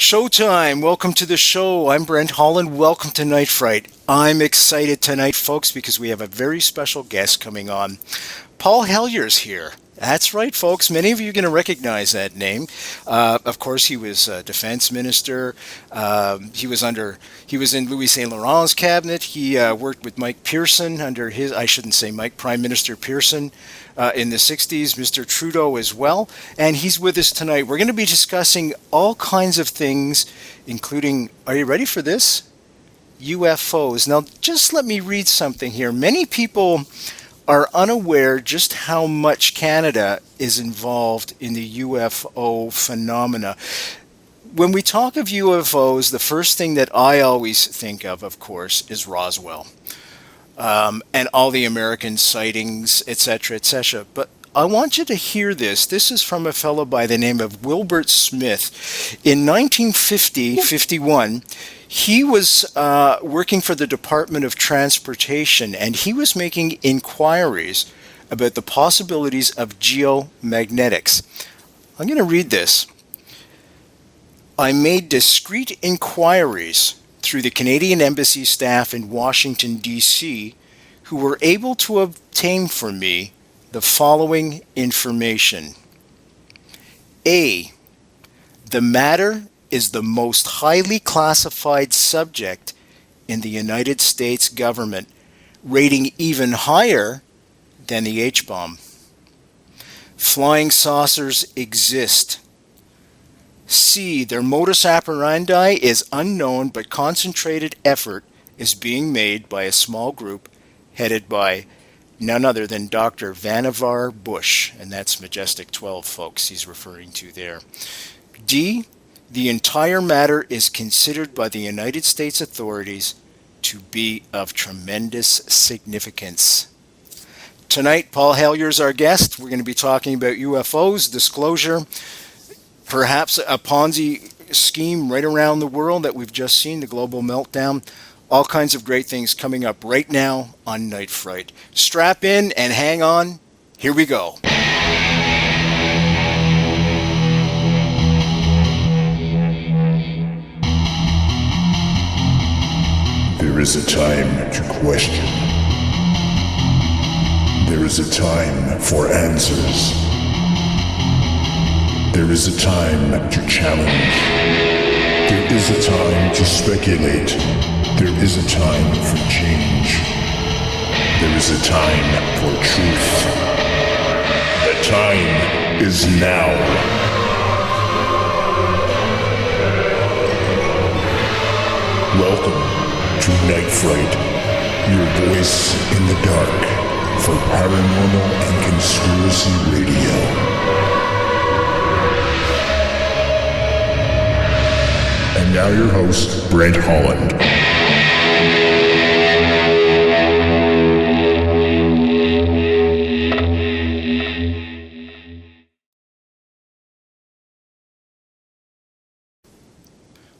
Showtime! Welcome to the show. I'm Brent Holland. Welcome to Night Fright. I'm excited tonight, folks, because we have a very special guest coming on. Paul Hellyer's here. That's right, folks. Many of you are going to recognize that name. Of course, he was a defense minister. He was in Louis Saint Laurent's cabinet. He worked with Mike Pearson under Prime Minister Pearson in the 60s, Mr. Trudeau as well. And he's with us tonight. We're going to be discussing all kinds of things, including, are you ready for this? UFOs. Now, just let me read something here. Many people are unaware just how much Canada is involved in the UFO phenomena. When we talk of UFOs, the first thing that I always think of course, is Roswell, and all the American sightings, etc., etc. But I want you to hear this. This is from a fellow by the name of Wilbert Smith. In 1950-51, he was working for the Department of Transportation, and he was making inquiries about the possibilities of geomagnetics. I'm going to read this. I made discreet inquiries through the Canadian Embassy staff in Washington, D.C., who were able to obtain for me the following information. A. The matter is the most highly classified subject in the United States government, rating even higher than the H-bomb. Flying saucers exist. C. Their modus operandi is unknown, but concentrated effort is being made by a small group headed by none other than Dr. Vannevar Bush, and that's Majestic 12, folks, he's referring to there. D. The entire matter is considered by the United States authorities to be of tremendous significance. Tonight, Paul Hellyer's our guest. We're going to be talking about UFOs, disclosure, perhaps a Ponzi scheme right around the world that we've just seen, the global meltdown. All kinds of great things coming up right now on Night Fright. Strap in and hang on. Here we go. There is a time to question. There is a time for answers. There is a time to challenge. There is a time to speculate. There is a time for change. There is a time for truth. The time is now. Welcome to Night Fright, your voice in the dark for paranormal and conspiracy radio. And now your host, Brent Holland.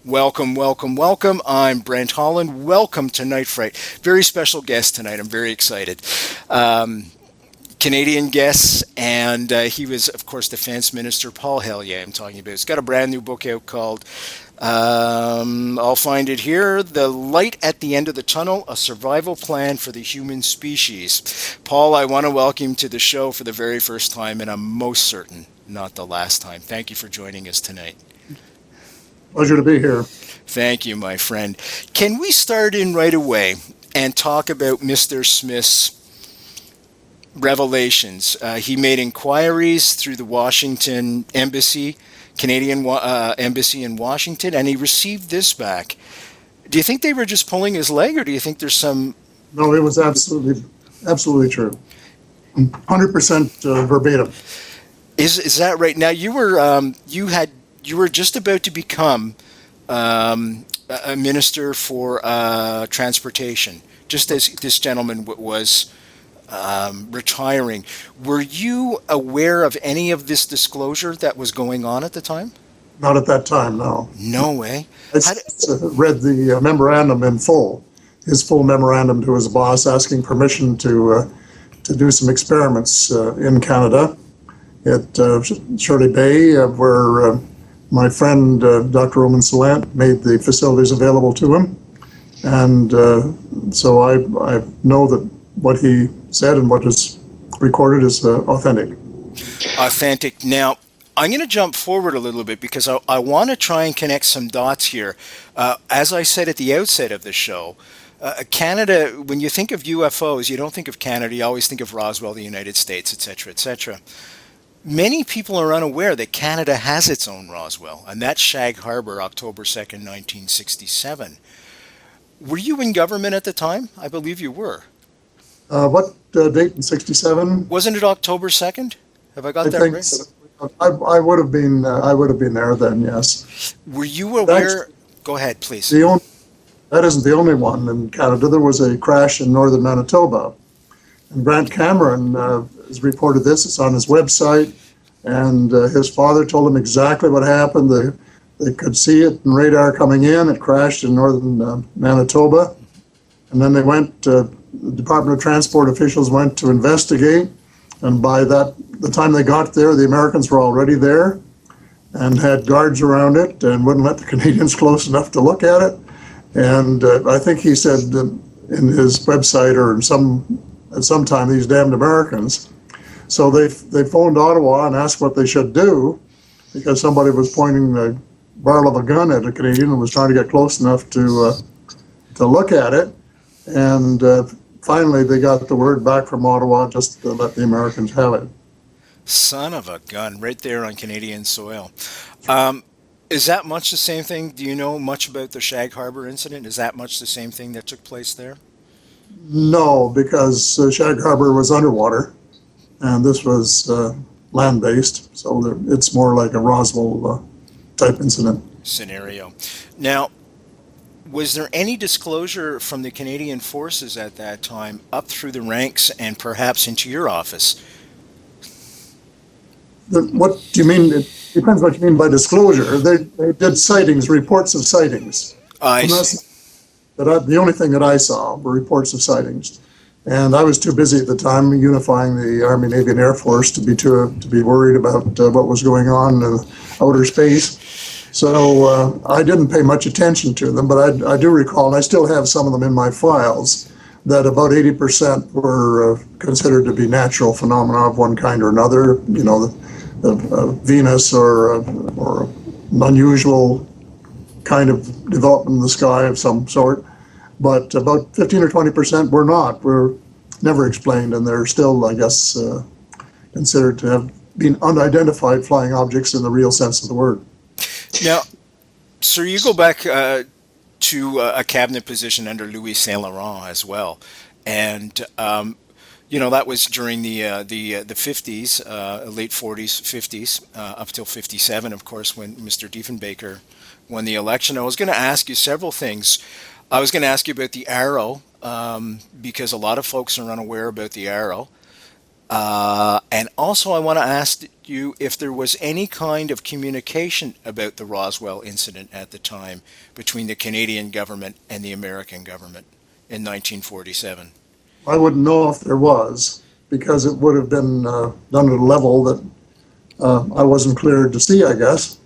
Welcome, welcome, welcome. I'm Brent Holland. Welcome to Night Fright. Very special guest tonight. I'm very excited. Canadian guest, and he was, of course, Defense Minister Paul Hellyer I'm talking about. He's got a brand new book out called, I'll find it here, The Light at the End of the Tunnel, A Survival Plan for the Human Species. Paul, I want to welcome you to the show for the very first time, and I'm most certain not the last time. Thank you for joining us tonight. Pleasure to be here. Thank you, my friend. Can we start in right away and talk about Mr. Smith's revelations? He made inquiries through the Washington Embassy, Canadian Embassy in Washington, and he received this back. Do you think they were just pulling his leg, or do you think there's some... No, it was absolutely true. 100% verbatim. Is that right? Now, you were just about to become a minister for transportation, just as this gentleman was retiring. Were you aware of any of this disclosure that was going on at the time? Not at that time, no. No way. I read the memorandum in full, his full memorandum to his boss asking permission to do some experiments in Canada at Shirley Bay, where my friend, Dr. Roman Salant, made the facilities available to him. And so I know that what he said and what is recorded is authentic. Authentic. Now, I'm going to jump forward a little bit because I want to try and connect some dots here. As I said at the outset of the show, Canada, when you think of UFOs, you don't think of Canada, you always think of Roswell, the United States, etc., etc. Many people are unaware that Canada has its own Roswell, and that's Shag Harbor, October 2nd, 1967. Were you in government at the time? I believe you were. What date in 67? Wasn't it October 2nd? Have I got that right? So. I would have been. I would have been there then. Yes. Were you aware? Go ahead, please. That isn't the only one in Canada. There was a crash in northern Manitoba, and Grant Cameron has reported this. It's on his website, and his father told him exactly what happened. They could see it in radar coming in. It crashed in northern Manitoba, and then they went. The Department of Transport officials went to investigate, and by the time they got there, the Americans were already there and had guards around it and wouldn't let the Canadians close enough to look at it. And I think he said in his website or at some time, these damned Americans. So they phoned Ottawa and asked what they should do because somebody was pointing the barrel of a gun at a Canadian and was trying to get close enough to look at it. And finally, they got the word back from Ottawa just to let the Americans have it. Son of a gun, right there on Canadian soil. Is that much the same thing? Do you know much about the Shag Harbor incident? Is that much the same thing that took place there? No, because Shag Harbor was underwater, and this was land-based, so it's more like a Roswell type incident. Scenario. Now, was there any disclosure from the Canadian forces at that time up through the ranks and perhaps into your office? What do you mean? It depends what you mean by disclosure. They did sightings, reports of sightings. I see. The only thing that I saw were reports of sightings. And I was too busy at the time unifying the Army, Navy, and Air Force to be worried about what was going on in outer space. So I didn't pay much attention to them, but I do recall, and I still have some of them in my files, that about 80% were considered to be natural phenomena of one kind or another. You know, Venus or an unusual kind of development in the sky of some sort. But about 15 or 20% were never explained, and they're still, I guess, considered to have been unidentified flying objects in the real sense of the word. Now, sir, you go back to a cabinet position under Louis Saint Laurent as well, and that was during the 50s, late 40s, 50s, up till 57, of course, when Mr. Diefenbaker won the election. I was going to ask you several things. I was going to ask you about the Arrow, because a lot of folks are unaware about the Arrow. And also I want to ask you if there was any kind of communication about the Roswell incident at the time between the Canadian government and the American government in 1947. I wouldn't know if there was, because it would have been done at a level that I wasn't cleared to see, I guess.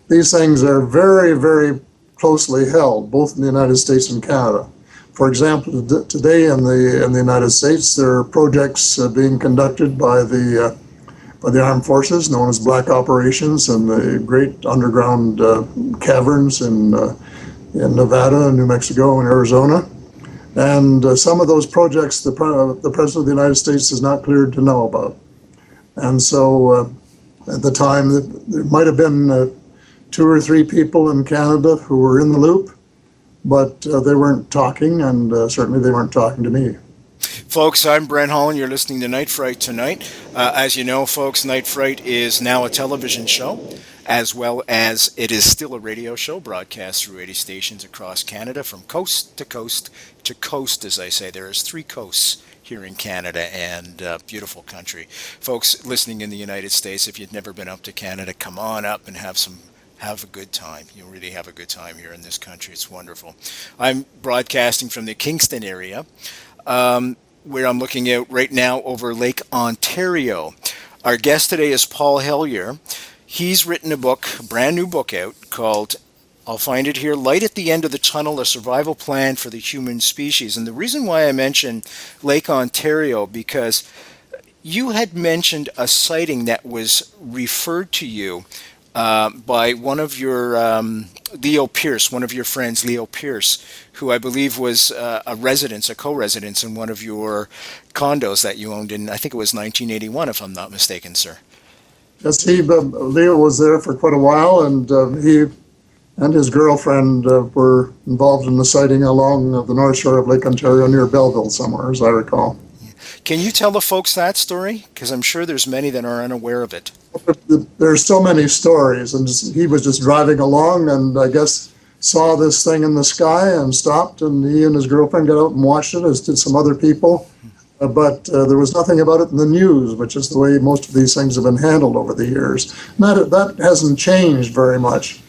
These things are very, very closely held, both in the United States and Canada. For example, today in the United States, there are projects being conducted by the armed forces known as black operations and the great underground caverns in Nevada, New Mexico, and Arizona. And some of those projects the President of the United States is not cleared to know about. And so at the time, there might have been 2 or 3 people in Canada who were in the loop, but they weren't talking, and certainly they weren't talking to me. Folks, I'm Brent Holland. You're listening to Night Fright tonight. As you know, folks, Night Fright is now a television show, as well as it is still a radio show broadcast through 80 stations across Canada, from coast to coast to coast, as I say. There is 3 coasts here in Canada, and beautiful country. Folks listening in the United States, if you've never been up to Canada, come on up and have a good time. You'll really have a good time here in this country. It's wonderful. I'm broadcasting from the Kingston area, where I'm looking out right now over Lake Ontario. Our guest today is Paul Hellyer. He's written a book, a brand new book out called, I'll find it here, Light at the End of the Tunnel, A Survival Plan for the Human Species. And the reason why I mention Lake Ontario, because you had mentioned a sighting that was referred to you by one of your, Leo Pierce, one of your friends, Leo Pierce, who I believe was a co-residence in one of your condos that you owned in, I think it was 1981, if I'm not mistaken, sir. Yes, Leo was there for quite a while, and he and his girlfriend were involved in the sighting along the north shore of Lake Ontario near Belleville somewhere, as I recall. Can you tell the folks that story? Because I'm sure there's many that are unaware of it. There's so many stories, and he was just driving along and I guess saw this thing in the sky and stopped, and he and his girlfriend got out and watched it, as did some other people. But there was nothing about it in the news, which is the way most of these things have been handled over the years. That hasn't changed very much,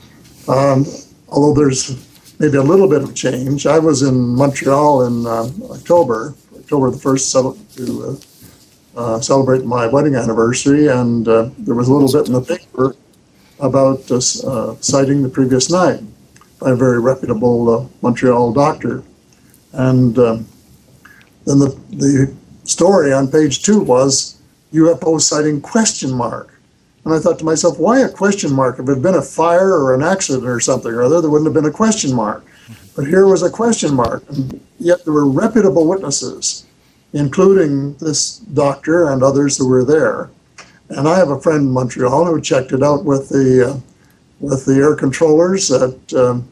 although there's maybe a little bit of change. I was in Montreal in October the 1st, to celebrate my wedding anniversary, and there was a little bit in the paper about this sighting the previous night by a very reputable Montreal doctor. And then the story on page 2 was UFO sighting ? And I thought to myself, why a question mark? If it had been a fire or an accident or something or other, there wouldn't have been a question mark. But here was a question mark, and yet there were reputable witnesses, including this doctor and others who were there. And I have a friend in Montreal who checked it out with the air controllers at the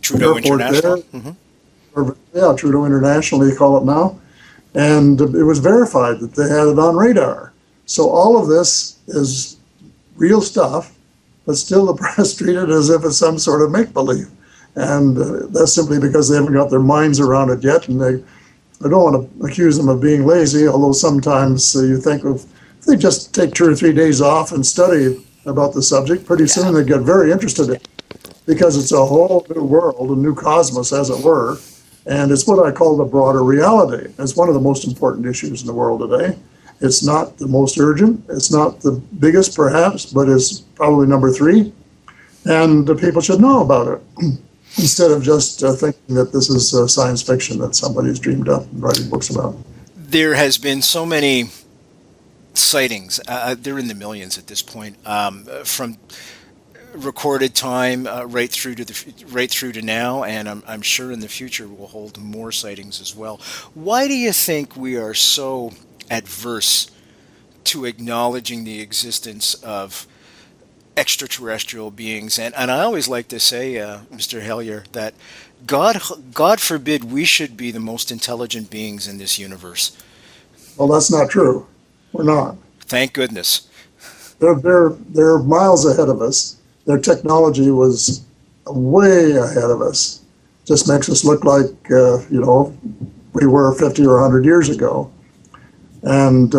Trudeau airport International. there. Mm-hmm. Trudeau International, they call it now. And it was verified that they had it on radar. So all of this is real stuff, but still the press treat it as if it's some sort of make-believe. And that's simply because they haven't got their minds around it yet. And I don't want to accuse them of being lazy, although sometimes you think if they just take 2 or 3 days off and study about the subject, pretty soon they get very interested in it, because it's a whole new world, a new cosmos, as it were. And it's what I call the broader reality. It's one of the most important issues in the world today. It's not the most urgent. It's not the biggest, perhaps, but it's probably number 3. And the people should know about it, instead of just thinking that this is science fiction that somebody's dreamed up and writing books about. There has been so many sightings. They're in the millions at this point, from recorded time right through to now, and I'm sure in the future we'll hold more sightings as well. Why do you think we are so adverse to acknowledging the existence of extraterrestrial beings? And I always like to say, Mr. Hellyer, that God forbid we should be the most intelligent beings in this universe. Well, that's not true. We're not. Thank goodness. They're miles ahead of us. Their technology was way ahead of us. Just makes us look like, we were 50 or 100 years ago. And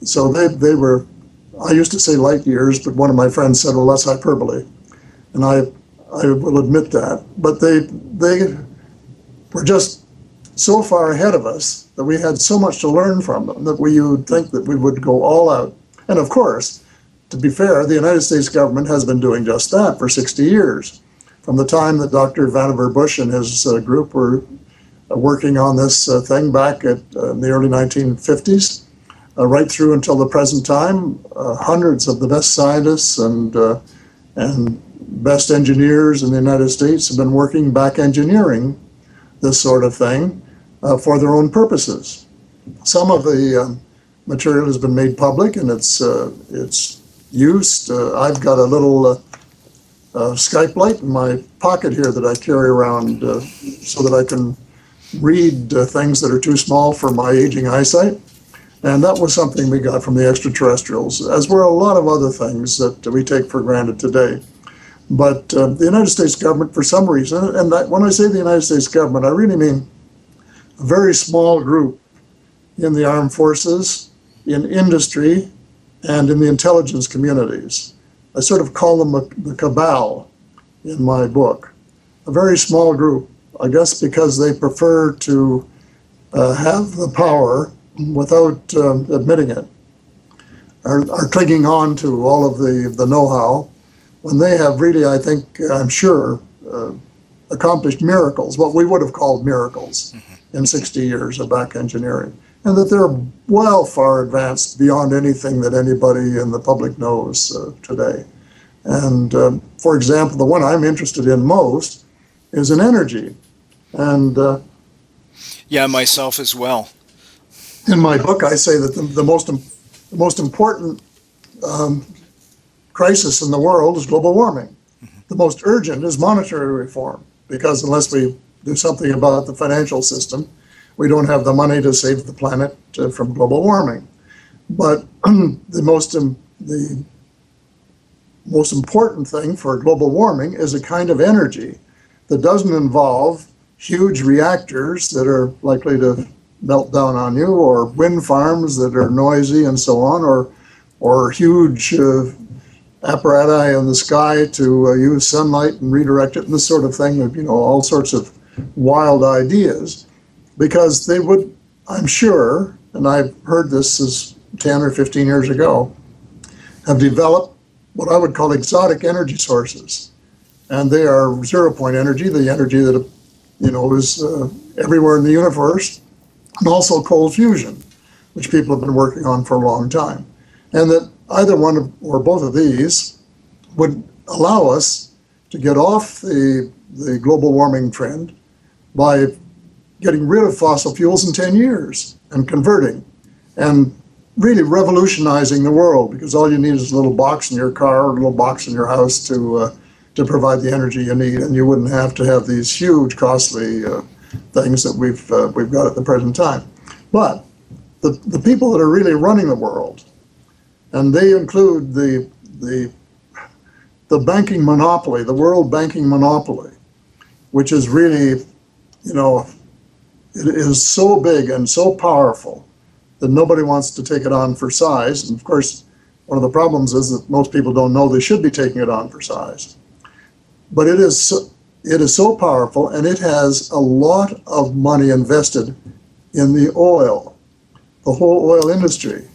so they were, I used to say light years, but one of my friends said, well, that's hyperbole. And I will admit that. But they were just so far ahead of us that we had so much to learn from them that we would think that we would go all out. And of course, to be fair, the United States government has been doing just that for 60 years. From the time that Dr. Vannevar Bush and his group were working on this thing back in the early 1950s, right through until the present time, hundreds of the best scientists and best engineers in the United States have been working back engineering this sort of thing for their own purposes. Some of the material has been made public, and it's used. I've got a little Skype light in my pocket here that I carry around so that I can read things that are too small for my aging eyesight. And that was something we got from the extraterrestrials, as were a lot of other things that we take for granted today. But the United States government, for some reason, and when I say the United States government, I really mean a very small group in the armed forces, in industry, and in the intelligence communities. I sort of call them the Cabal in my book. A very small group, I guess because they prefer to have the power without admitting it. are clinging on to all of the know-how, when they have really, I think, I'm sure, accomplished miracles, what we would have called miracles in 60 years of back engineering, and that they're well far advanced beyond anything that anybody in the public knows today. And for example, the one I'm interested in most is in energy. And yeah, myself as well. in my book, I say that the most important crisis in the world is global warming. The most urgent is monetary reform, because unless we do something about the financial system, we don't have the money to save the planet from global warming. But the most important thing for global warming is a kind of energy that doesn't involve huge reactors that are likely to melt down on you, or wind farms that are noisy and so on, or huge apparatus in the sky to use sunlight and redirect it, and this sort of thing, all sorts of wild ideas, because they would, I'm sure, and I've heard this as 10 or 15 years ago, have developed what I would call exotic energy sources. And they are zero-point energy, the energy that is everywhere in the universe, and also cold fusion, which people have been working on for a long time. And that either one or both of these would allow us to get off the global warming trend by getting rid of fossil fuels in 10 years and converting, and really revolutionizing the world, because all you need is a little box in your car or a little box in your house to provide the energy you need, and you wouldn't have to have these huge, costly things that we've got at the present time. But the people that are really running the world, and they include the banking monopoly, the world banking monopoly, which is really, it is so big and so powerful that nobody wants to take it on for size. And of course, one of the problems is that most people don't know they should be taking it on for size. But it is so powerful, and it has a lot of money invested in the whole oil industry.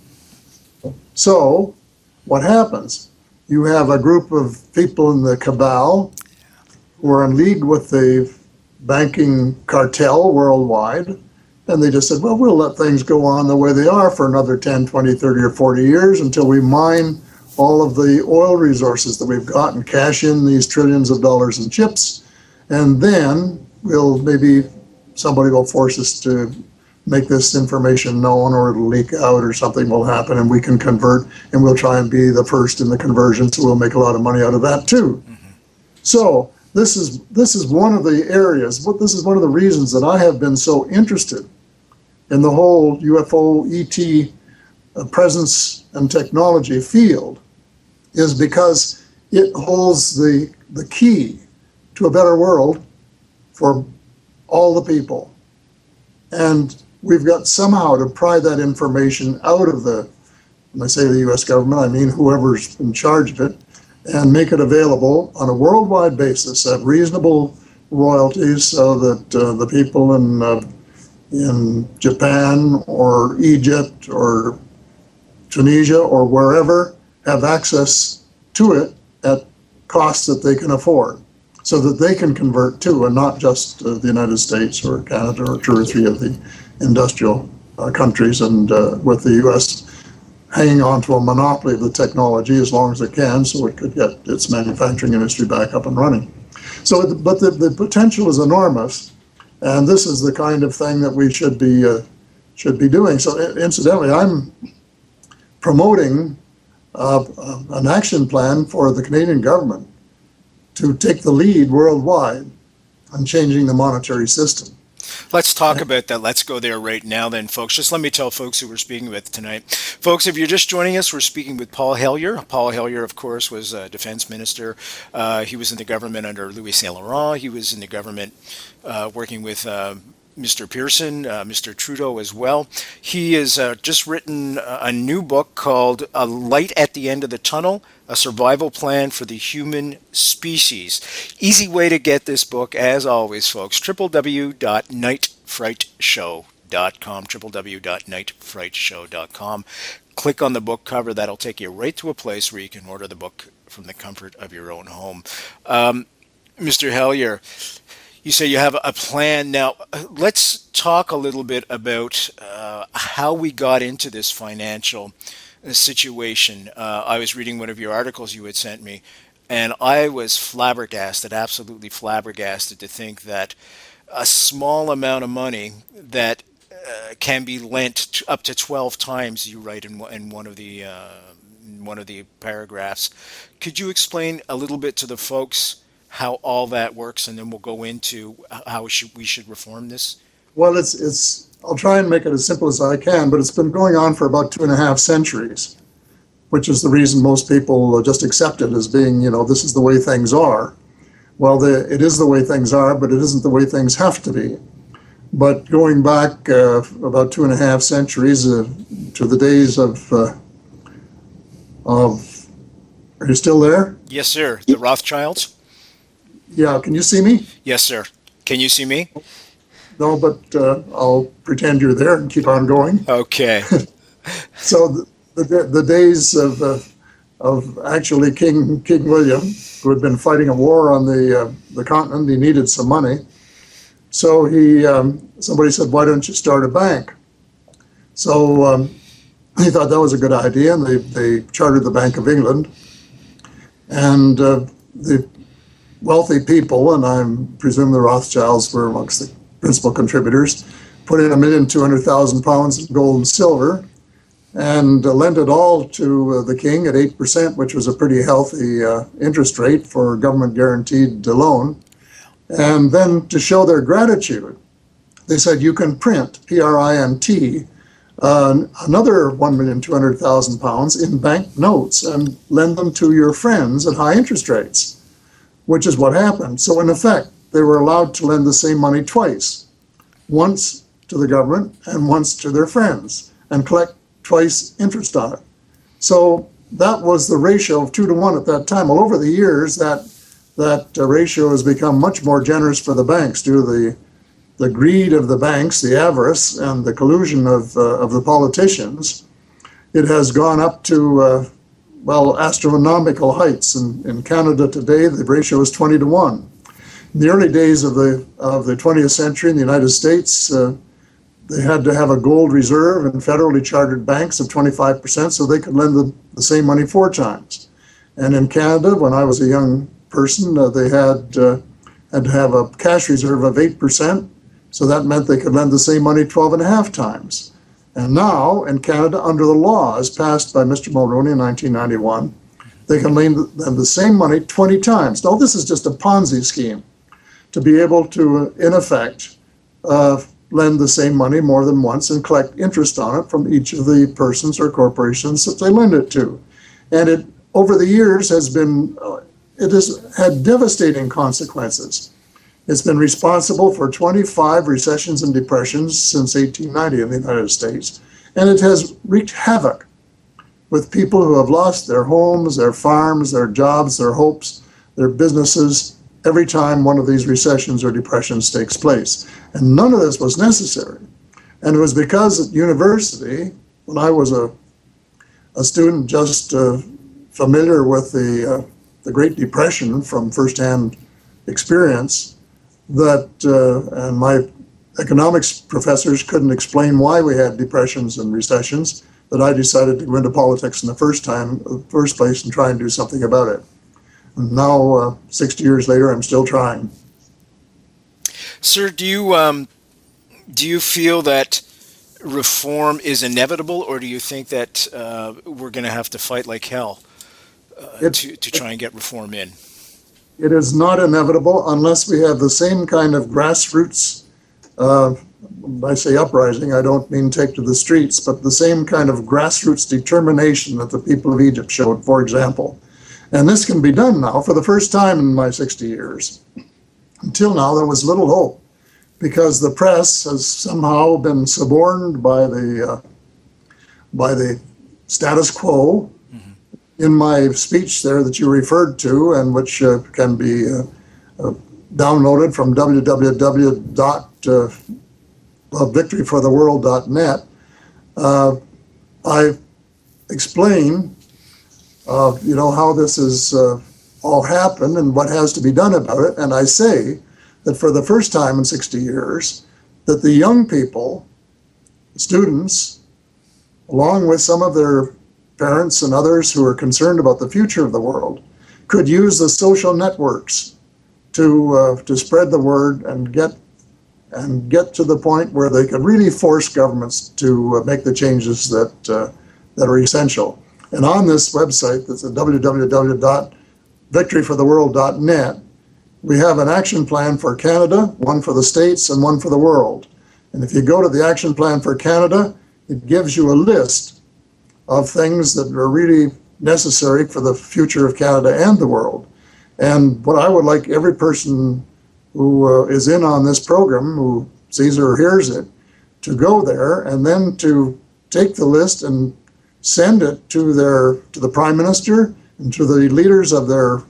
So what happens? You have a group of people in the Cabal who are in league with the banking cartel worldwide, and they just said, well, we'll let things go on the way they are for another 10, 20, 30, or 40 years until we mine all of the oil resources that we've got and cash in these trillions of dollars in chips, and then maybe somebody will force us to make this information known, or it'll leak out, or something will happen, and we can convert, and we'll try and be the first in the conversion, so we'll make a lot of money out of that too. So this is one of the areas, but this is one of the reasons that I have been so interested in the whole UFO ET presence and technology field, is because it holds the key to a better world for all the people. And we've got somehow to pry that information out of when I say the US government, I mean whoever's in charge of it, and make it available on a worldwide basis at reasonable royalties, so that the people in Japan or Egypt or Tunisia or wherever have access to it at costs that they can afford, so that they can convert too, and not just the United States or Canada or two or three of the industrial countries, and with the U.S. hanging on to a monopoly of the technology as long as it can, so it could get its manufacturing industry back up and running. So, but the potential is enormous, and this is the kind of thing that we should be doing. So, incidentally, I'm promoting an action plan for the Canadian government to take the lead worldwide on changing the monetary system. Let's talk about that. Let's go there right now then, folks. Just let me tell folks who we're speaking with tonight. Folks, if you're just joining us, we're speaking with Paul Hellyer. Paul Hellyer, of course, was a defense minister. He was in the government under Louis Saint Laurent. He was in the government working with Mr. Pearson, Mr. Trudeau as well. He has just written a new book called A Light at the End of the Tunnel, A Survival Plan for the Human Species. Easy way to get this book, as always, folks, www.nightfrightshow.com, www.nightfrightshow.com. click on the book cover. That'll take you right to a place where you can order the book from the comfort of your own home. Mr. Hellyer, you say you have a plan. Now, let's talk a little bit about how we got into this financial situation. I was reading one of your articles you had sent me, and I was flabbergasted, absolutely flabbergasted, to think that a small amount of money that can be lent up to 12 times, you write in one of the paragraphs. Could you explain a little bit to the folks how all that works, and then we'll go into how we should reform this? Well, I'll try and make it as simple as I can, but it's been going on for about 2.5 centuries, which is the reason most people just accept it as being, this is the way things are. Well, it is the way things are, but it isn't the way things have to be. But going back about 2.5 centuries to the days of, are you still there? Yes, sir. The Rothschilds? Yeah, can you see me? Yes, sir. Can you see me? No, but I'll pretend you're there and keep on going. Okay. So the days of actually King William, who had been fighting a war on the continent, he needed some money. So somebody said, "Why don't you start a bank?" So he thought that was a good idea, and they chartered the Bank of England. And the wealthy people, and I presume the Rothschilds were amongst the principal contributors, put in £1,200,000 in gold and silver, and lent it all to the king at 8%, which was a pretty healthy interest rate for a government-guaranteed loan. And then to show their gratitude, they said, you can print, P-R-I-N-T, another £1,200,000 in bank notes and lend them to your friends at high interest rates, which is what happened. So in effect, they were allowed to lend the same money twice, once to the government and once to their friends, and collect twice interest on it. So that was the ratio of 2 to 1 at that time. Well, over the years, that ratio has become much more generous for the banks due to the greed of the banks, the avarice, and the collusion of the politicians. It has gone up to astronomical heights. In Canada today, the ratio is 20 to 1. In the early days of the 20th century in the United States, they had to have a gold reserve in federally chartered banks of 25% so they could lend the same money 4 times. And in Canada, when I was a young person, they had to have a cash reserve of 8%, so that meant they could lend the same money 12.5 times. And now, in Canada, under the law as passed by Mr. Mulroney in 1991, they can lend the same money 20 times. Now, this is just a Ponzi scheme to be able to, in effect, lend the same money more than once and collect interest on it from each of the persons or corporations that they lend it to. And it, over the years, has had devastating consequences. It's been responsible for 25 recessions and depressions since 1890 in the United States, and it has wreaked havoc with people who have lost their homes, their farms, their jobs, their hopes, their businesses, every time one of these recessions or depressions takes place. And none of this was necessary. And it was because at university, when I was a student just familiar with the Great Depression from firsthand experience, that and my economics professors couldn't explain why we had depressions and recessions, that I decided to go into politics in the first place and try and do something about it. And now, 60 years later, I'm still trying. Sir, do you feel that reform is inevitable, or do you think that we're going to have to fight like hell to try and get reform in? It is not inevitable unless we have the same kind of grassroots, when I say uprising, I don't mean take to the streets, but the same kind of grassroots determination that the people of Egypt showed, for example. And this can be done now for the first time in my 60 years. Until now, there was little hope because the press has somehow been suborned by the status quo. In my speech there that you referred to, and which can be downloaded from www.victoryfortheworld.net, I explain, how this is all happened and what has to be done about it. And I say that for the first time in 60 years, that the young people, students, along with some of their parents and others who are concerned about the future of the world, could use the social networks to spread the word and get to the point where they could really force governments to make the changes that are essential. And on this website, that's at www.victoryfortheworld.net, we have an action plan for Canada, one for the States, and one for the world. And if you go to the action plan for Canada, it gives you a list of things that are really necessary for the future of Canada and the world. And what I would like every person who is in on this program, who sees or hears it, to go there and then to take the list and send it to the Prime Minister and to the leaders of their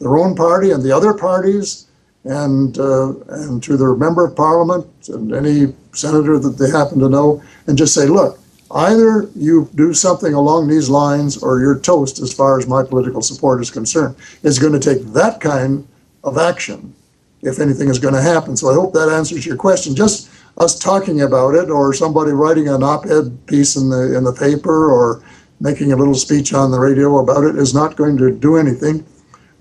own party and the other parties, and to their member of parliament and any senator that they happen to know, and just say, look, either you do something along these lines or you're toast as far as my political support is concerned. It's going to take that kind of action if anything is going to happen. So I hope that answers your question. Just us talking about it, or somebody writing an op-ed piece in the paper, or making a little speech on the radio about it, is not going to do anything.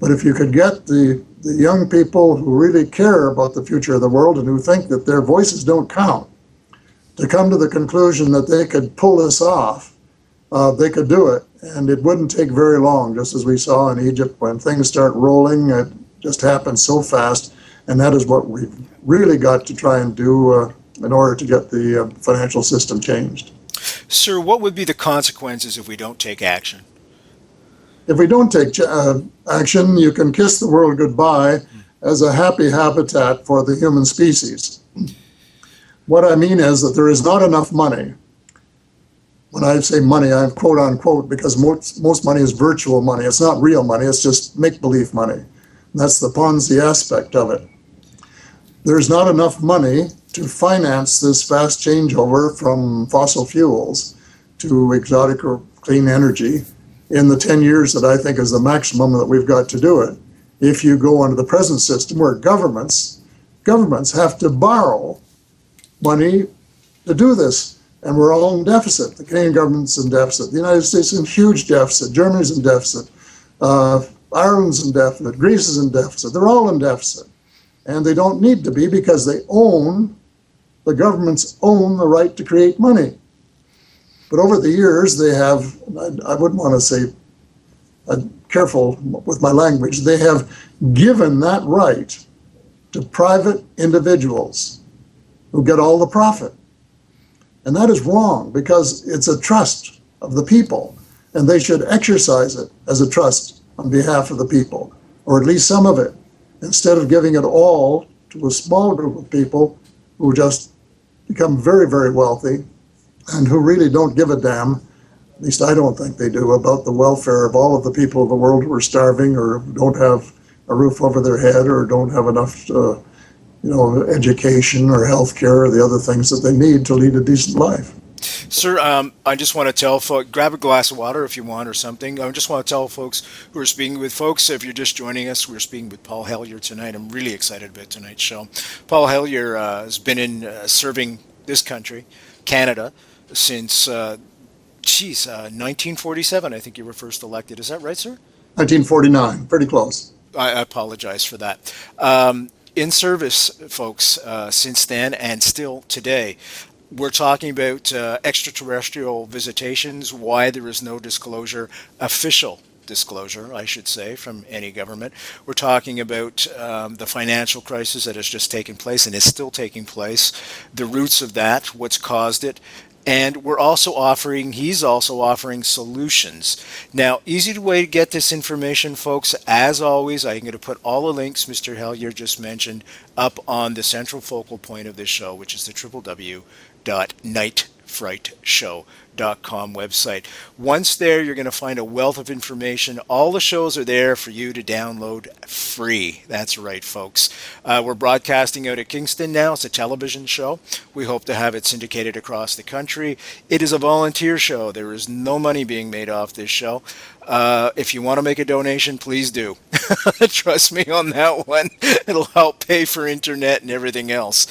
But if you could get the young people who really care about the future of the world and who think that their voices don't count, to come to the conclusion that they could pull this off, they could do it. And it wouldn't take very long, just as we saw in Egypt. When things start rolling, it just happens so fast. And that is what we've really got to try and do in order to get the financial system changed. Sir, what would be the consequences if we don't take action? If we don't take action, you can kiss the world goodbye as a happy habitat for the human species. What I mean is that there is not enough money. When I say money, I'm quote unquote, because most money is virtual money. It's not real money. It's just make-believe money. And that's the Ponzi aspect of it. There's not enough money to finance this fast changeover from fossil fuels to exotic or clean energy in the 10 years that I think is the maximum that we've got to do it. If you go under the present system where governments have to borrow money to do this, and we're all in deficit. The Canadian government's in deficit. The United States is in huge deficit. Germany's in deficit. Ireland's in deficit. Greece is in deficit. They're all in deficit. And they don't need to be, because the governments own the right to create money. But over the years, they have, I wouldn't want to say, careful with my language, they have given that right to private individuals who get all the profit. And that is wrong, because it's a trust of the people, and they should exercise it as a trust on behalf of the people, or at least some of it, instead of giving it all to a small group of people who just become very, very wealthy and who really don't give a damn, at least I don't think they do, about the welfare of all of the people of the world who are starving or don't have a roof over their head or don't have enough education or health care or the other things that they need to lead a decent life. Sir, I just want to tell folks, grab a glass of water if you want or something. I just want to tell folks who are speaking with folks, if you're just joining us, we're speaking with Paul Hellyer tonight. I'm really excited about tonight's show. Paul Hellyer has been in serving this country, Canada, since 1947. I think you were first elected. Is that right, sir? 1949, pretty close. I apologize for that. In service, folks, since then and still today. We're talking about extraterrestrial visitations, why there is no disclosure, official disclosure, I should say, from any government. We're talking about the financial crisis that has just taken place and is still taking place, the roots of that, what's caused it. And he's also offering solutions. Now, easy way to get this information, folks, as always, I'm going to put all the links Mr. Hellyer just mentioned up on the central focal point of this show, which is the www.nightfright.com. thefrightshow.com website. Once there, you're going to find a wealth of information. All the shows are there for you to download free. That's right, folks. We're broadcasting out of Kingston now. It's a television show. We hope to have it syndicated across the country. It is a volunteer show. There is no money being made off this show. If you want to make a donation, please do. Trust me on that one. It'll help pay for internet and everything else.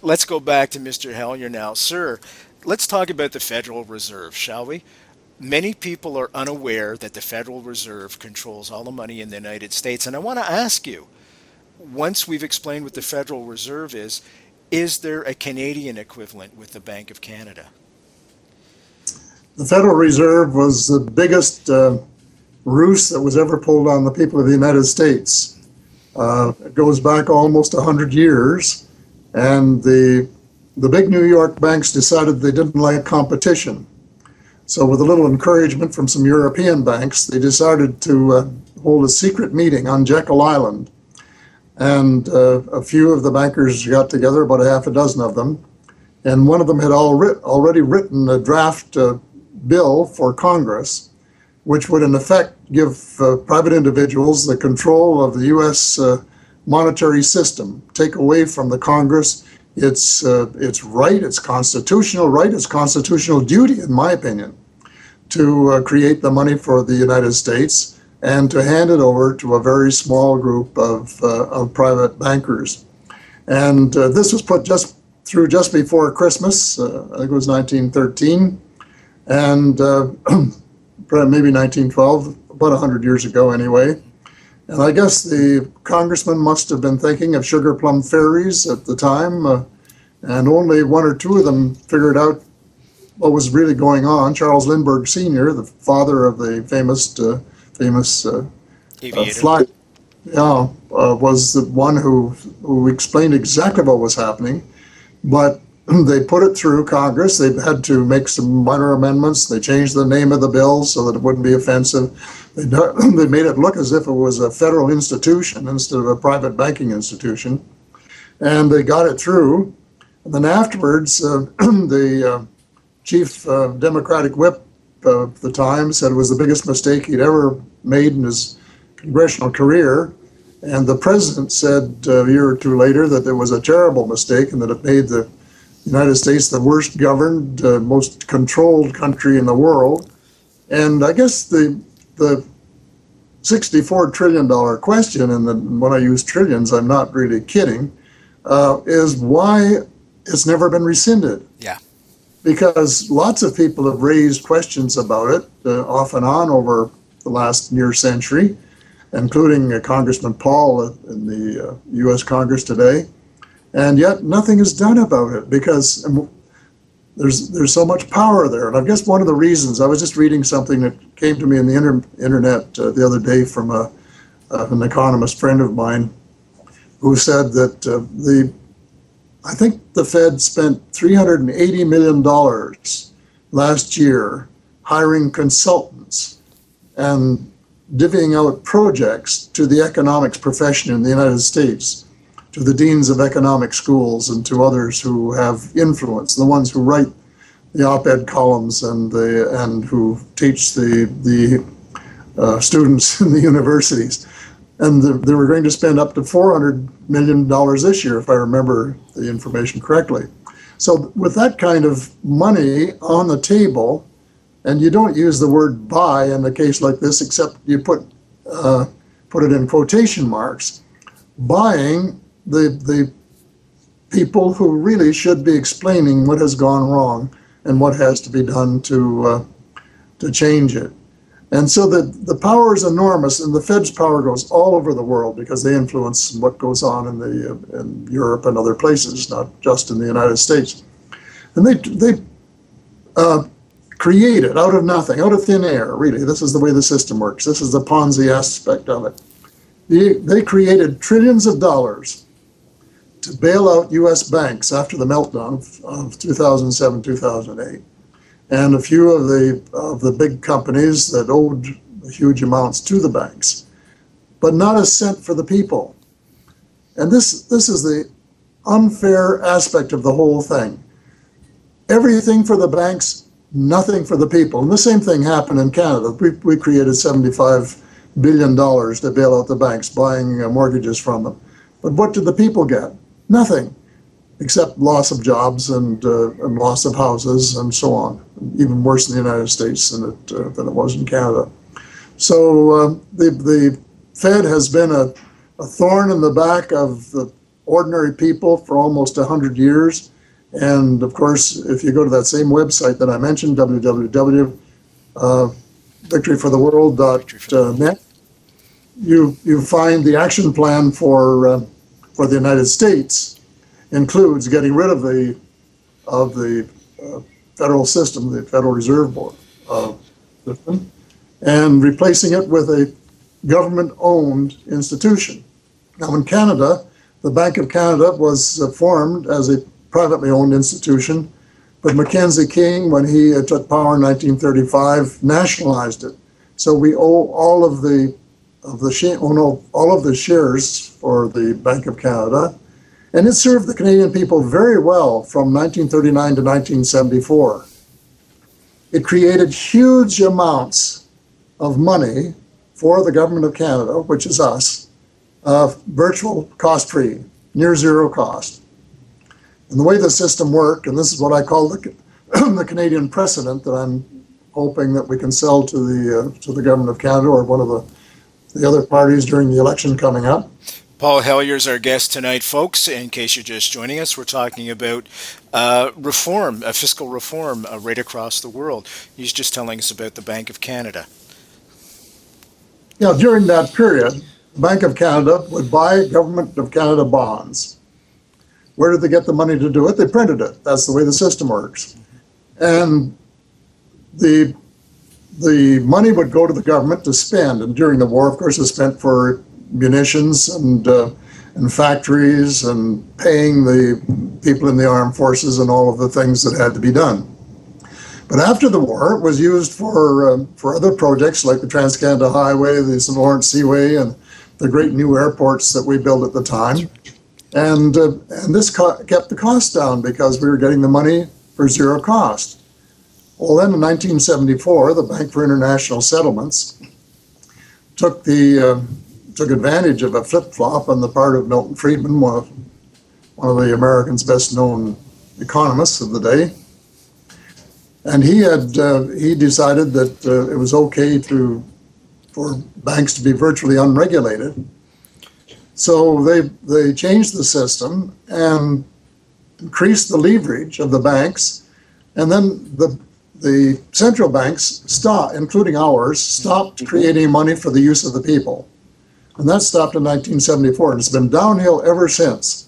Let's go back to Mr. Hellyer now. Sir, let's talk about the Federal Reserve, shall we? Many people are unaware that the Federal Reserve controls all the money in the United States. And I want to ask you, once we've explained what the Federal Reserve is there a Canadian equivalent with the Bank of Canada? The Federal Reserve was the biggest ruse that was ever pulled on the people of the United States. It goes back almost 100 years. And the big New York banks decided they didn't like competition. So with a little encouragement from some European banks, they decided to hold a secret meeting on Jekyll Island. And a few of the bankers got together, about a half a dozen of them. And one of them had already written a draft bill for Congress, which would in effect give private individuals the control of the U.S. Monetary system, take away from the Congress its right, its constitutional right, its constitutional duty, in my opinion, to create the money for the United States and to hand it over to a very small group of private bankers. And this was put just before Christmas, I think it was 1913, and maybe 1912, about 100 years ago anyway. And I guess the congressman must have been thinking of sugar plum fairies at the time, and only one or two of them figured out what was really going on. Charles Lindbergh Sr., the father of the famous flight, was the one who explained exactly what was happening. But they put it through Congress. They had to make some minor amendments. They changed the name of the bill so that it wouldn't be offensive. They made it look as if it was a federal institution instead of a private banking institution. And they got it through. And then afterwards, the chief Democratic whip of the time said it was the biggest mistake he'd ever made in his congressional career. And the president said a year or two later that it was a terrible mistake and that it made the United States the worst governed, most controlled country in the world. And I guess the $64 trillion question, and when I use trillions, I'm not really kidding, is why it's never been rescinded. Yeah. Because lots of people have raised questions about it off and on over the last near century, including Congressman Paul in the U.S. Congress today. And yet nothing is done about it because there's so much power there. And I guess one of the reasons, I was just reading something that came to me in the internet the other day from an economist friend of mine who said that I think the Fed spent $380 million last year hiring consultants and divvying out projects to the economics profession in the United States, to the deans of economic schools and to others who have influence, the ones who write the op-ed columns and who teach the students in the universities. And they were going to spend up to $400 million this year, if I remember the information correctly. So with that kind of money on the table, and you don't use the word buy in a case like this, except you put it in quotation marks, buying the people who really should be explaining what has gone wrong and what has to be done to change it. And so the power is enormous, and the Fed's power goes all over the world because they influence what goes on in Europe and other places, not just in the United States. And they created out of nothing, out of thin air, really. This is the way the system works. This is the Ponzi aspect of it. They created trillions of dollars to bail out U.S. banks after the meltdown of 2007, 2008. And a few of the big companies that owed huge amounts to the banks, but not a cent for the people. And this is the unfair aspect of the whole thing. everything for the banks, nothing for the people. And the same thing happened in Canada. We created $75 billion to bail out the banks, buying mortgages from them. But what did the people get? Nothing, except loss of jobs and loss of houses and so on. Even worse in the United States than it was in Canada. So the Fed has been a thorn in the back of the ordinary people for almost 100 years. And of course, if you go to that same website that I mentioned, www.victoryfortheworld.net, you find the action plan for the United States includes getting rid of the federal system, the Federal Reserve Board system, and replacing it with a government-owned institution. Now, in Canada, the Bank of Canada was formed as a privately owned institution, but Mackenzie King, when he took power in 1935, nationalized it. So we owe all of the shares for the Bank of Canada, and it served the Canadian people very well from 1939 to 1974. It created huge amounts of money for the Government of Canada, which is us, virtual cost-free, near zero cost. And the way the system worked, and this is what I call the Canadian precedent that I'm hoping that we can sell to the Government of Canada or one of the other parties during the election coming up. Paul Hellyer is our guest tonight, folks. In case you're just joining us, we're talking about reform, fiscal reform right across the world. He's just telling us about the Bank of Canada. Yeah, during that period, the Bank of Canada would buy Government of Canada bonds. Where did they get the money to do it? They printed it. That's the way the system works. And the money would go to the government to spend. And during the war, of course, it was spent for munitions and factories and paying the people in the armed forces and all of the things that had to be done. But after the war, it was used for other projects like the Trans-Canada Highway, the St. Lawrence Seaway, and the great new airports that we built at the time. And this kept the cost down because we were getting the money for zero cost. Well, then in 1974, the Bank for International Settlements took advantage of a flip-flop on the part of Milton Friedman, one of the Americans' best-known economists of the day. And he decided that it was okay for banks to be virtually unregulated. So they changed the system and increased the leverage of the banks, and then the central banks stopped, including ours, stopped creating money for the use of the people. And that stopped in 1974, and it's been downhill ever since.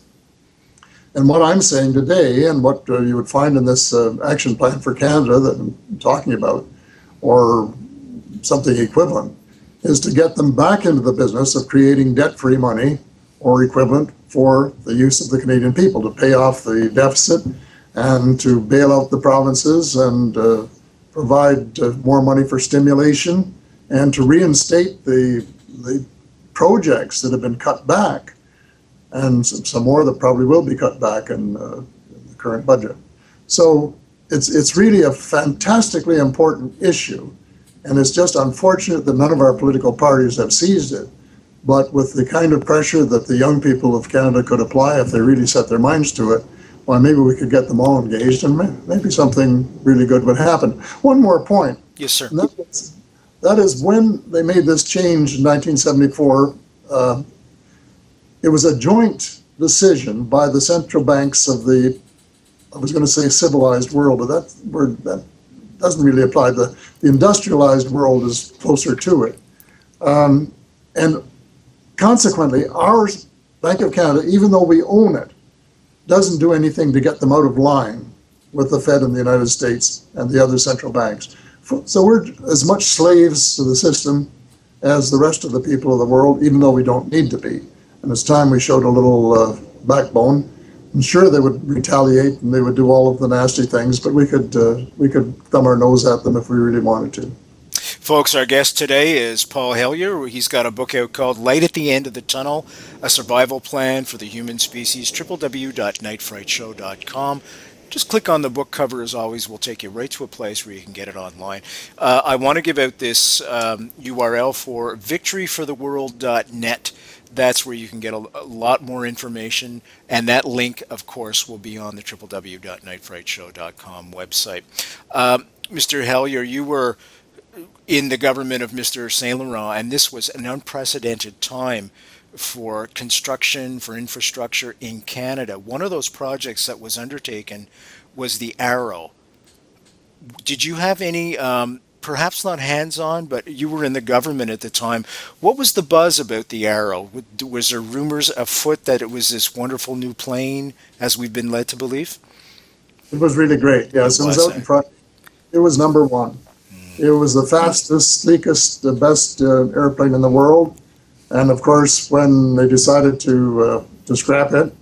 And what I'm saying today, and what you would find in this action plan for Canada that I'm talking about, or something equivalent, is to get them back into the business of creating debt-free money or equivalent for the use of the Canadian people, to pay off the deficit and to bail out the provinces and provide more money for stimulation and to reinstate the projects that have been cut back, and some more that probably will be cut back in the current budget. So it's really a fantastically important issue, and it's just unfortunate that none of our political parties have seized it. But with the kind of pressure that the young people of Canada could apply if they really set their minds to it, well, maybe we could get them all engaged and maybe something really good would happen. One more point. Yes, sir. That is when they made this change in 1974, it was a joint decision by the central banks of the, I was going to say civilized world, but that word that doesn't really apply. The industrialized world is closer to it. And consequently, our Bank of Canada, even though we own it, doesn't do anything to get them out of line with the Fed in the United States and the other central banks. So we're as much slaves to the system as the rest of the people of the world, even though we don't need to be. And it's time we showed a little backbone. I'm sure they would retaliate and they would do all of the nasty things, but we could thumb our nose at them if we really wanted to. Folks, our guest today is Paul Hellyer. He's got a book out called Light at the End of the Tunnel, A Survival Plan for the Human Species, www.nightfrightshow.com. just click on the book cover as always. We'll take you right to a place where you can get it online. I want to give out this URL for victoryfortheworld.net. That's where you can get a lot more information, and that link, of course, will be on the www.nightfrightshow.com website. Mr. Hellyer, you were in the government of Mr. Saint Laurent, and this was an unprecedented time for construction, for infrastructure in Canada. One of those projects that was undertaken was the Arrow. Did you have any, perhaps not hands-on, but you were in the government at the time. What was the buzz about the Arrow? Was there rumors afoot that it was this wonderful new plane, as we've been led to believe? It was really great. Yes, it was out in front. It was number one. It was the fastest, sleekest, the best airplane in the world. And of course, when they decided to scrap it,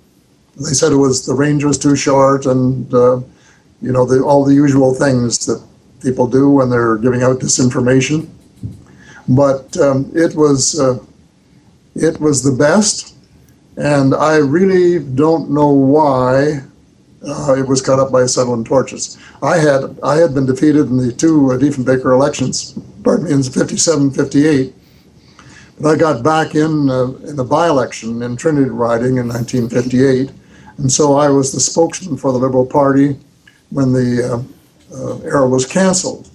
they said the range was too short, and all the usual things that people do when they're giving out disinformation. But it was the best, and I really don't know why it was cut up by acetylene torches. I had been defeated in the two Diefenbaker elections, in 57, 58. But I got back in the by-election in Trinity riding in 1958, and so I was the spokesman for the Liberal Party when the Arrow was canceled.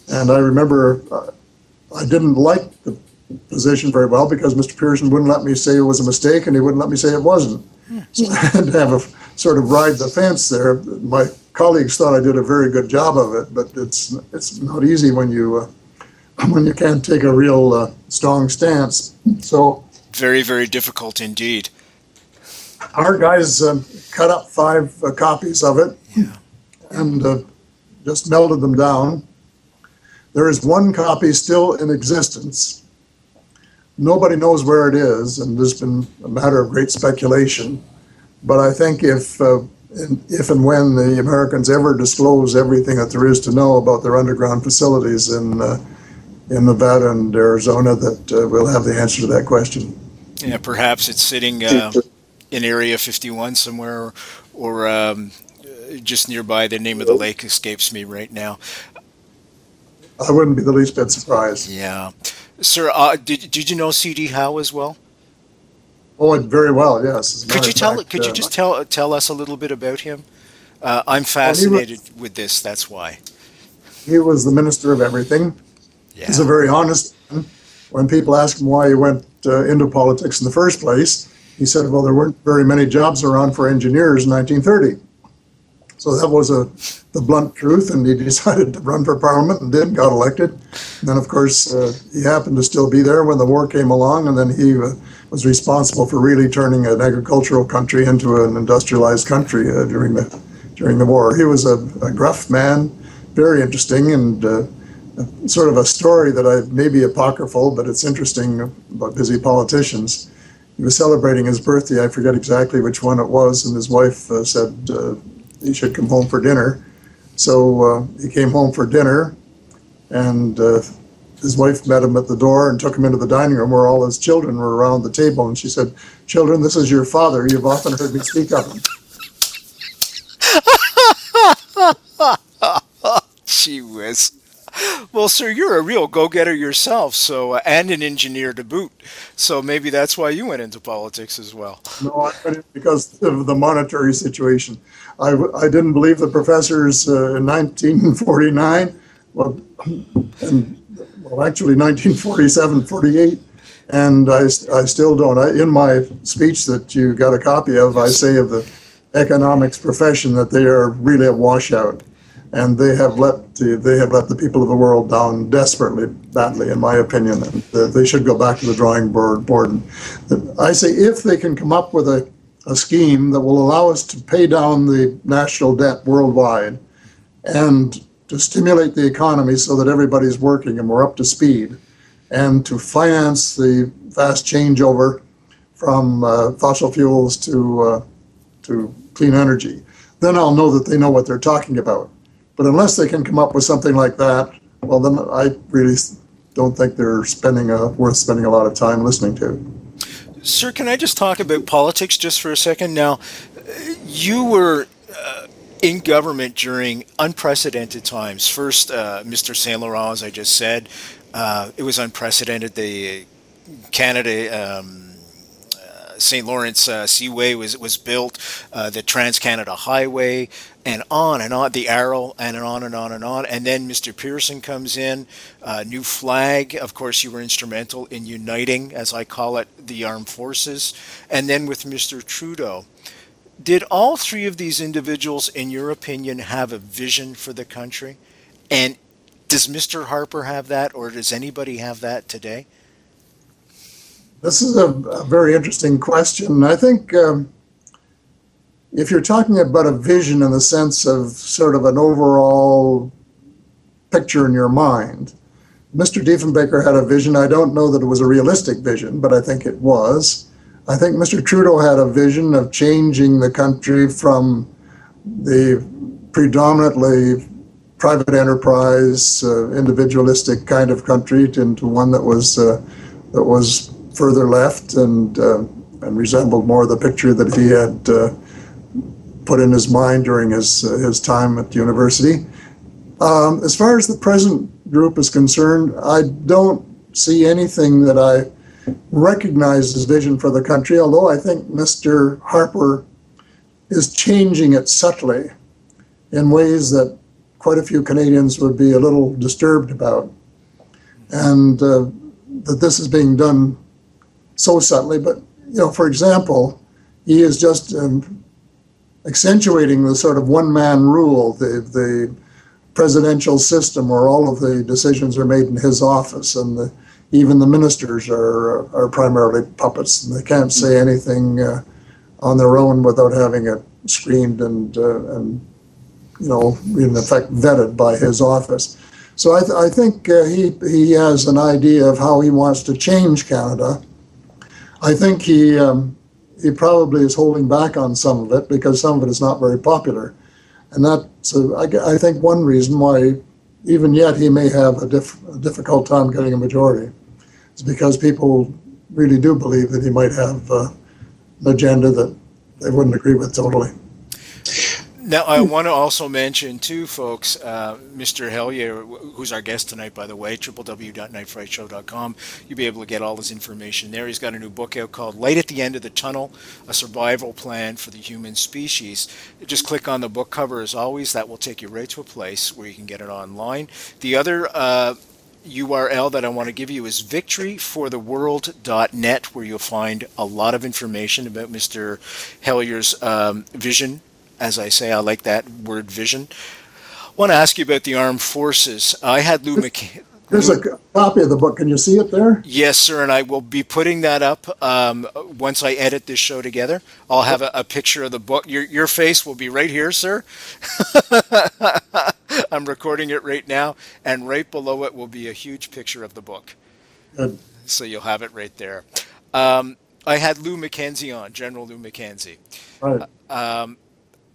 And I remember I didn't like the position very well because Mr. Pearson wouldn't let me say it was a mistake, and he wouldn't let me say it wasn't. So I had to have a sort of ride the fence there. My colleagues thought I did a very good job of it, but it's not easy when you can't take a real strong stance. So very, very difficult indeed. Our guys cut up 5 copies of it and just melted them down. There is one copy still in existence. Nobody knows where it is, and there's been a matter of great speculation. But I think if and when the Americans ever disclose everything that there is to know about their underground facilities in Nevada and Arizona, that we'll have the answer to that question. Yeah, perhaps it's sitting in Area 51 somewhere, or just nearby. The name of the lake escapes me right now. I wouldn't be the least bit surprised. Yeah. Sir, did you know C.D. Howe as well? Oh, very well, yes. Could you just tell us a little bit about him? I'm fascinated with this, that's why. He was the minister of everything. Yeah. He's a very honest man. When people ask him why he went into politics in the first place, he said, well, there weren't very many jobs around for engineers in 1930. So that was the blunt truth, and he decided to run for Parliament and did, got elected. And then, of course, he happened to still be there when the war came along, and then he was responsible for really turning an agricultural country into an industrialized country during the war. He was a gruff man, very interesting, and sort of a story that may be apocryphal, but it's interesting about busy politicians. He was celebrating his birthday. I forget exactly which one it was, and his wife said he should come home for dinner. So he came home for dinner, and his wife met him at the door and took him into the dining room where all his children were around the table. And she said, "Children, this is your father. You've often heard me speak of him." Gee whiz. Well, sir, you're a real go-getter yourself, so and an engineer to boot. So maybe that's why you went into politics as well. No, I went in because of the monetary situation. I didn't believe the professors in 1949, actually 1947, 48, and I still don't. In my speech that you got a copy of, I say of the economics profession that they are really a washout. And they have let the people of the world down desperately, badly, in my opinion. And they should go back to the drawing board. And I say if they can come up with a scheme that will allow us to pay down the national debt worldwide and to stimulate the economy so that everybody's working and we're up to speed, and to finance the fast changeover from fossil fuels to clean energy, then I'll know that they know what they're talking about. But unless they can come up with something like that, well, then I really don't think they're worth spending a lot of time listening to. Sir, can I just talk about politics just for a second? Now, you were in government during unprecedented times. First, Mr. Saint Laurent, as I just said, it was unprecedented. The Canada St. Lawrence Seaway was built, the Trans-Canada Highway, and on, the Arrow, and on and on and on. And then Mr. Pearson comes in, new flag. Of course, you were instrumental in uniting, as I call it, the armed forces. And then with Mr. Trudeau. Did all three of these individuals, in your opinion, have a vision for the country? And does Mr. Harper have that, or does anybody have that today? This is a very interesting question. I think if you're talking about a vision in the sense of sort of an overall picture in your mind, Mr. Diefenbaker had a vision. I don't know that it was a realistic vision, but I think it was. I think Mr. Trudeau had a vision of changing the country from the predominantly private enterprise, individualistic kind of country into one that was further left and resembled more the picture that he had put in his mind during his time at university. As far as the present group is concerned, I don't see anything that I recognize as vision for the country, although I think Mr. Harper is changing it subtly in ways that quite a few Canadians would be a little disturbed about. And that this is being done so subtly, but for example, he is just accentuating the sort of one-man rule, the presidential system where all of the decisions are made in his office, and even the ministers are primarily puppets, and they can't say anything on their own without having it screened and in effect vetted by his office. So I think he has an idea of how he wants to change Canada. I think he probably is holding back on some of it because some of it is not very popular. And that's, I think, one reason why even yet he may have a difficult time getting a majority. It's because people really do believe that he might have an agenda that they wouldn't agree with totally. Now, I want to also mention, too, folks, Mr. Hellyer, who's our guest tonight, by the way, www.nightfrightshow.com. You'll be able to get all his information there. He's got a new book out called Light at the End of the Tunnel, A Survival Plan for the Human Species. Just click on the book cover, as always. That will take you right to a place where you can get it online. The other URL that I want to give you is victoryfortheworld.net, where you'll find a lot of information about Mr. Hellyer's vision. As I say, I like that word, vision. I want to ask you about the armed forces. I had Lou McKenzie. There's a copy of the book. Can you see it there? Yes, sir, and I will be putting that up once I edit this show together. I'll have a picture of the book. Your face will be right here, sir. I'm recording it right now, and right below it will be a huge picture of the book. Good. So you'll have it right there. I had Lou McKenzie on, General Lou McKenzie. Right.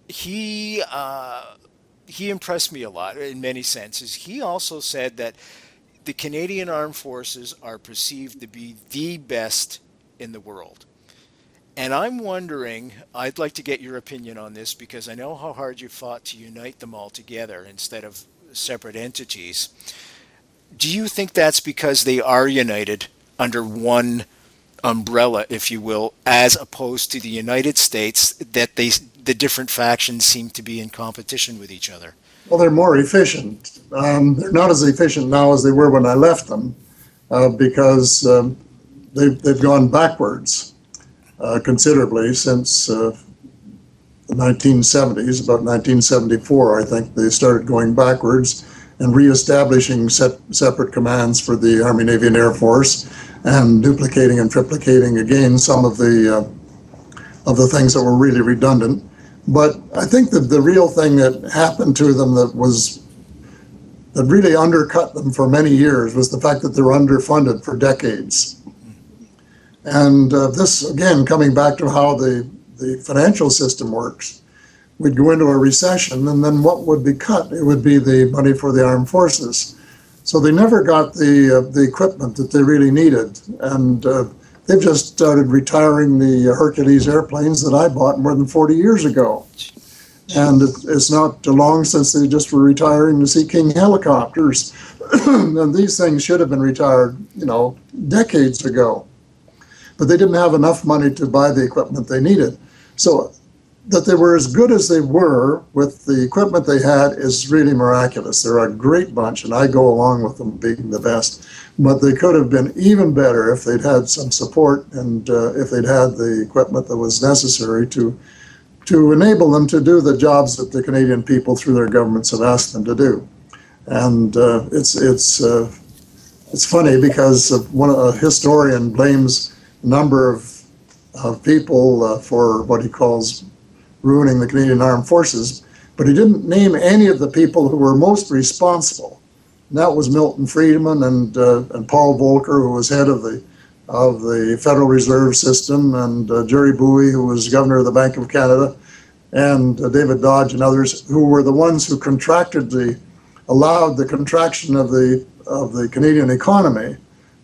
He impressed me a lot in many senses. He also said that the Canadian Armed Forces are perceived to be the best in the world. And I'm wondering, I'd like to get your opinion on this because I know how hard you fought to unite them all together instead of separate entities. Do you think that's because they are united under one umbrella, if you will, as opposed to the United States, that the different factions seem to be in competition with each other? Well, they're more efficient. They're not as efficient now as they were when I left them because they've gone backwards considerably since the 1970s. About 1974, I think, they started going backwards and reestablishing separate commands for the Army, Navy, and Air Force, and duplicating and triplicating again some of the things that were really redundant. But I think that the real thing that happened to them that really undercut them for many years was the fact that they were underfunded for decades. And this, again, coming back to how the financial system works, we'd go into a recession, and then what would be cut? It would be the money for the armed forces. So they never got the equipment that they really needed. And they've just started retiring the Hercules airplanes that I bought more than 40 years ago. And it's not long since they just were retiring the Sea King helicopters. And these things should have been retired, decades ago. But they didn't have enough money to buy the equipment they needed. So that they were as good as they were with the equipment they had is really miraculous. They're a great bunch, and I go along with them being the best. But they could have been even better if they'd had some support and if they'd had the equipment that was necessary to enable them to do the jobs that the Canadian people through their governments have asked them to do. And it's funny because a historian blames a number of people for what he calls ruining the Canadian Armed Forces, but he didn't name any of the people who were most responsible. And that was Milton Friedman and Paul Volcker, who was head of the Federal Reserve System, and Jerry Bowie, who was governor of the Bank of Canada, and David Dodge and others, who were the ones who allowed the contraction of the Canadian economy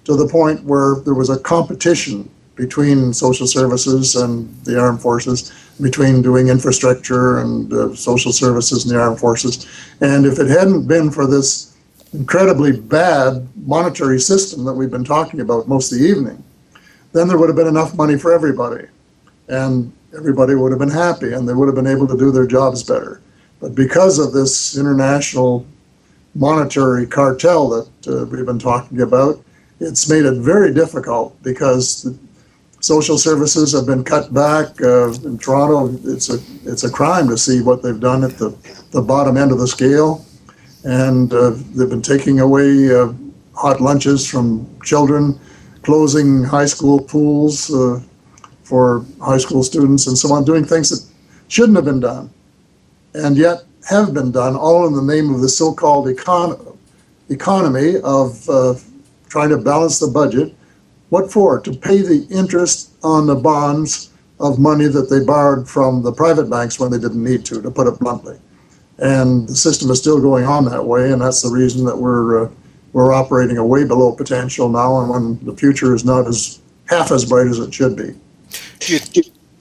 to the point where there was a competition between social services and the armed forces, between doing infrastructure and social services and the armed forces. And if it hadn't been for this incredibly bad monetary system that we've been talking about most of the evening, then there would have been enough money for everybody. And everybody would have been happy and they would have been able to do their jobs better. But because of this international monetary cartel that we've been talking about, it's made it very difficult because the social services have been cut back. In Toronto, it's a crime to see what they've done at the bottom end of the scale. And they've been taking away hot lunches from children, closing high school pools for high school students and so on, doing things that shouldn't have been done and yet have been done, all in the name of the so-called economy of trying to balance the budget. What for? To pay the interest on the bonds of money that they borrowed from the private banks when they didn't need to put it bluntly. And the system is still going on that way, and that's the reason that we're operating a way below potential now, and when the future is not half as bright as it should be.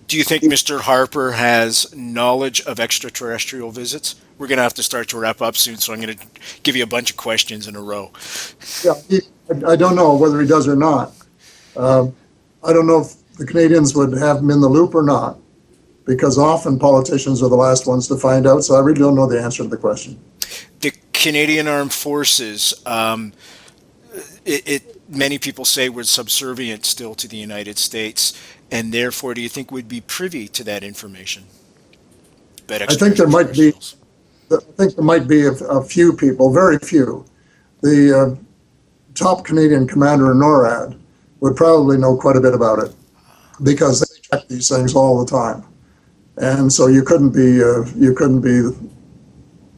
Do you think Mr. Harper has knowledge of extraterrestrial visits? We're going to have to start to wrap up soon, so I'm going to give you a bunch of questions in a row. Yeah, I don't know whether he does or not. I don't know if the Canadians would have him in the loop or not, because often politicians are the last ones to find out, so I really don't know the answer to the question. The Canadian Armed Forces, many people say we're subservient still to the United States, and therefore do you think we'd be privy to that information? I think there might be a few people, very few. The top Canadian commander in NORAD would probably know quite a bit about it because they check these things all the time. And so you couldn't be in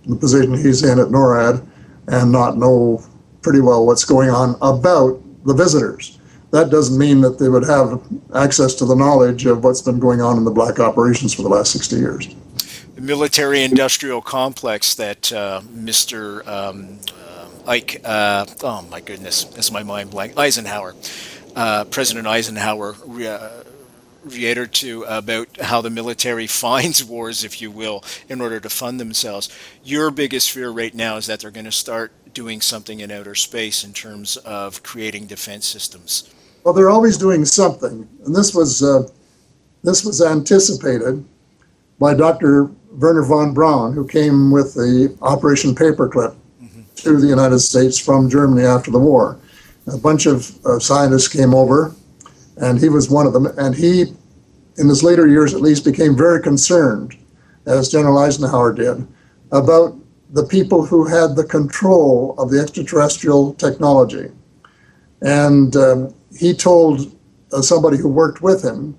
the position he's in at NORAD and not know pretty well what's going on about the visitors. That doesn't mean that they would have access to the knowledge of what's been going on in the black operations for the last 60 years. The military-industrial complex that Mr. Ike, oh my goodness, that's my mind blank, President Eisenhower reiterated to about how the military finds wars, if you will, in order to fund themselves. Your biggest fear right now is that they're going to start doing something in outer space in terms of creating defense systems. Well, they're always doing something, and this was anticipated by Dr. Werner von Braun, who came with the Operation Paperclip to the United States from Germany after the war. A bunch of scientists came over, and he was one of them. And he, in his later years at least, became very concerned, as General Eisenhower did, about the people who had the control of the extraterrestrial technology. And he told somebody who worked with him,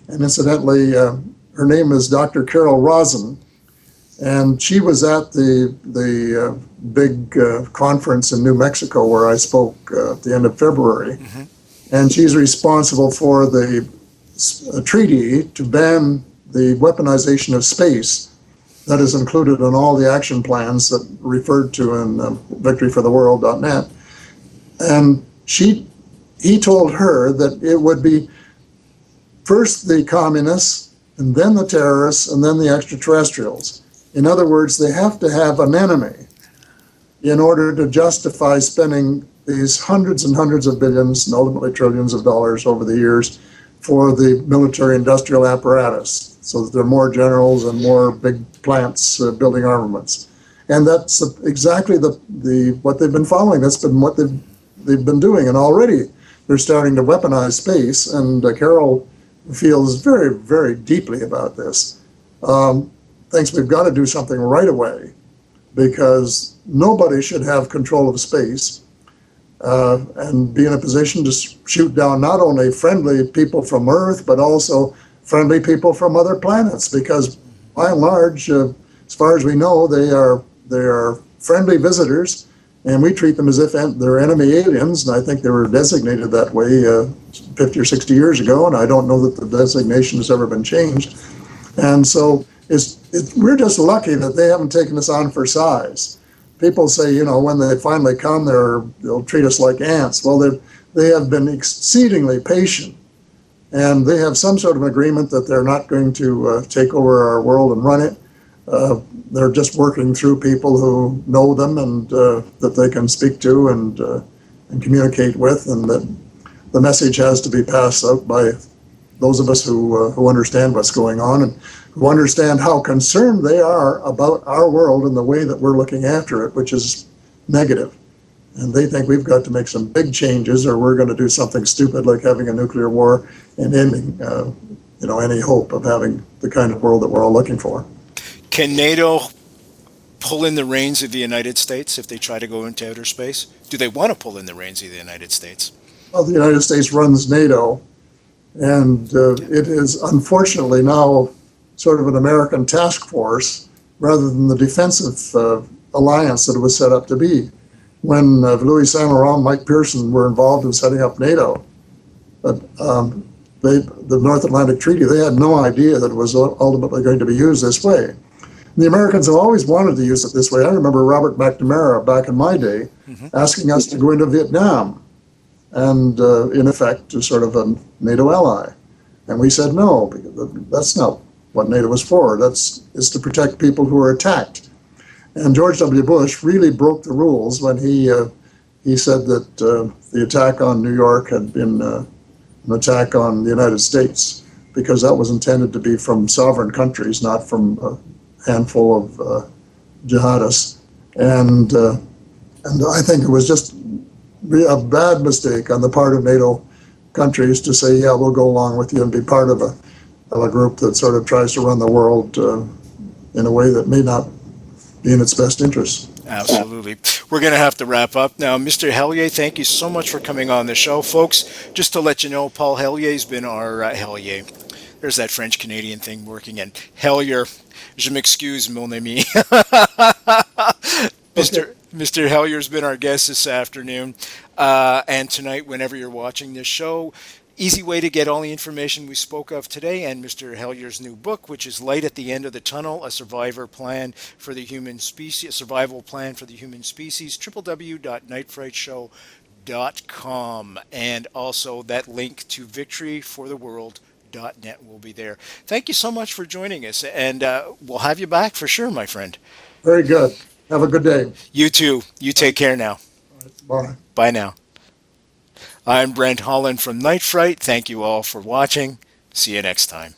and incidentally, her name is Dr. Carol Rosen, and she was at the big conference in New Mexico where I spoke at the end of February. And she's responsible for the treaty to ban the weaponization of space that is included in all the action plans that referred to in victoryfortheworld.net. And he told her that it would be first the communists, and then the terrorists, and then the extraterrestrials. In other words, they have to have an enemy in order to justify spending these hundreds and hundreds of billions and ultimately trillions of dollars over the years for the military-industrial apparatus, so that there are more generals and more big plants building armaments. And that's exactly what they've been following. That's been what they've been doing. And already they're starting to weaponize space. And Carol feels very, very deeply about this. Thinks we've got to do something right away, because nobody should have control of space and be in a position to shoot down not only friendly people from Earth, but also friendly people from other planets, because by and large, as far as we know, they are friendly visitors, and we treat them as if they're enemy aliens, and I think they were designated that way 50 or 60 years ago, and I don't know that the designation has ever been changed. And so we're just lucky that they haven't taken us on for size. People say, when they finally come, they'll treat us like ants. Well, they have been exceedingly patient, and they have some sort of agreement that they're not going to take over our world and run it. They're just working through people who know them and that they can speak to and communicate with, and that the message has to be passed out by those of us who understand what's going on and who understand how concerned they are about our world and the way that we're looking after it, which is negative. And they think we've got to make some big changes, or we're going to do something stupid like having a nuclear war and ending, any hope of having the kind of world that we're all looking for. Can NATO pull in the reins of the United States if they try to go into outer space? Do they want to pull in the reins of the United States? Well, the United States runs NATO, and it is unfortunately now sort of an American task force rather than the defensive alliance that it was set up to be. When Louis Saint-Laurent and Mike Pearson were involved in setting up NATO, but the North Atlantic Treaty, they had no idea that it was ultimately going to be used this way. The Americans have always wanted to use it this way. I remember Robert McNamara back in my day asking us to go into Vietnam and, in effect, to sort of a NATO ally. And we said no, because that's not what NATO was for. It's to protect people who are attacked. And George W. Bush really broke the rules when he said that the attack on New York had been an attack on the United States, because that was intended to be from sovereign countries, not from a handful of jihadists. And I think it was just a bad mistake on the part of NATO countries to say, yeah, we'll go along with you and be part of a group that sort of tries to run the world in a way that may not be in its best interest. Absolutely. We're going to have to wrap up now. Mr. Hellyer, thank you so much for coming on the show. Folks, just to let you know, Paul Hellyer's been our Hellyer. There's that French-Canadian thing working in. Hellyer, je m'excuse, mon ami. Mr. Hellyer's been our guest this afternoon. And tonight, whenever you're watching this show, easy way to get all the information we spoke of today and Mr. Hellyer's new book, which is Light at the End of the Tunnel, a survival plan for the human species, www.nightfrightshow.com. And also that link to victoryfortheworld.net will be there. Thank you so much for joining us, and we'll have you back for sure, my friend. Very good. Have a good day. You too. You take care now. Bye. Bye now. I'm Brent Holland from Night Fright. Thank you all for watching. See you next time.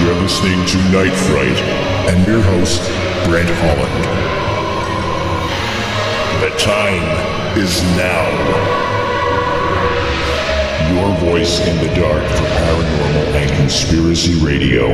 You're listening to Night Fright and your host, Brent Holland. The time is now. Your voice in the dark for paranormal and conspiracy radio.